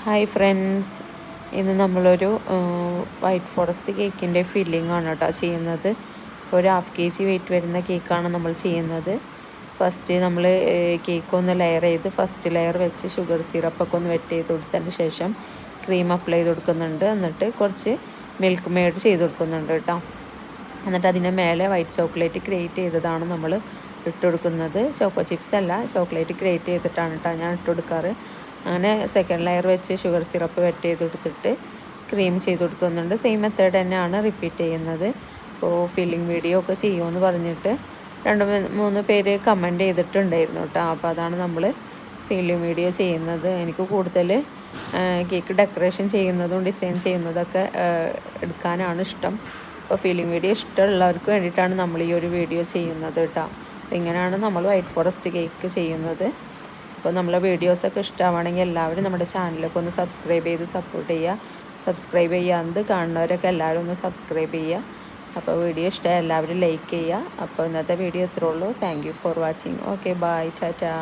Hi friends, ഇന്ന് നമ്മളൊരു white forest കേക്കിൻ്റെ ഫില്ലിംഗ് ആണ് കേട്ടോ ചെയ്യുന്നത്. ഇപ്പോൾ ഒരു 1/2 kg വെയിറ്റ് വരുന്ന കേക്കാണ് നമ്മൾ ചെയ്യുന്നത്. ഫസ്റ്റ് നമ്മൾ കേക്ക് ഒന്ന് ലെയർ ചെയ്ത് ഫസ്റ്റ് ലെയർ വെച്ച് ഷുഗർ സിറപ്പൊക്കെ ഒന്ന് വെറ്റ് ചെയ്ത് കൊടുത്തതിന് ശേഷം ക്രീം അപ്ലൈ ചെയ്ത് കൊടുക്കുന്നുണ്ട്. എന്നിട്ട് കുറച്ച് മിൽക്ക് മെയ്ഡ് ചെയ്ത് കൊടുക്കുന്നുണ്ട് കേട്ടോ. എന്നിട്ട് അതിൻ്റെ മേലെ വൈറ്റ് ചോക്ലേറ്റ് ഗ്രേറ്റ് ചെയ്തതാണ് നമ്മൾ ഇട്ട് കൊടുക്കുന്നത്. ചോക്കോ ചിപ്സ് അല്ല, ചോക്ലേറ്റ് ഗ്രേറ്റ് ചെയ്തിട്ടാണ് കേട്ടോ ഞാൻ ഇട്ട് കൊടുക്കാറ്. അങ്ങനെ സെക്കൻഡ് ലെയർ വെച്ച് ഷുഗർ സിറപ്പ് വെറ്റ് ചെയ്ത് കൊടുത്തിട്ട് ക്രീം ചെയ്ത് കൊടുക്കുന്നുണ്ട്. സെയിം മെത്തേഡ് തന്നെയാണ് റിപ്പീറ്റ് ചെയ്യുന്നത്. അപ്പോൾ ഫില്ലിംഗ് വീഡിയോ ഒക്കെ ചെയ്യുമെന്ന് പറഞ്ഞിട്ട് 2-3 പേര് കമൻറ്റ് ചെയ്തിട്ടുണ്ടായിരുന്നു കേട്ടോ. അപ്പോൾ അതാണ് നമ്മൾ ഫില്ലിംഗ് വീഡിയോ ചെയ്യുന്നത്. എനിക്ക് കൂടുതൽ കേക്ക് ഡെക്കറേഷൻ ചെയ്യുന്നതും ഡിസൈൻ ചെയ്യുന്നതൊക്കെ എടുക്കാനാണ് ഇഷ്ടം. അപ്പോൾ ഫില്ലിംഗ് വീഡിയോ ഇഷ്ടമുള്ളവർക്ക് വേണ്ടിയിട്ടാണ് നമ്മൾ ഈ ഒരു വീഡിയോ ചെയ്യുന്നത് കേട്ടോ. അപ്പോൾ ഇങ്ങനെയാണ് നമ്മൾ വൈറ്റ് ഫോറസ്റ്റ് കേക്ക് ചെയ്യുന്നത്. അപ്പോൾ നമ്മളെ വീഡിയോസൊക്കെ ഇഷ്ടമാണെങ്കിൽ എല്ലാവരും നമ്മുടെ ചാനലൊക്കെ ഒന്ന് സബ്സ്ക്രൈബ് ചെയ്ത് സപ്പോർട്ട് ചെയ്യുക. സബ്സ്ക്രൈബ് ചെയ്യാണ്ട് കാണുന്നവരൊക്കെ എല്ലാവരും ഒന്ന് സബ്സ്ക്രൈബ് ചെയ്യുക. അപ്പോൾ വീഡിയോ ഇഷ്ടമായി എല്ലാവരും ലൈക്ക് ചെയ്യുക. അപ്പോൾ ഇന്നത്തെ വീഡിയോ ഇത്രേ ഉള്ളൂ. Thank you for watching. Okay, bye, Tata.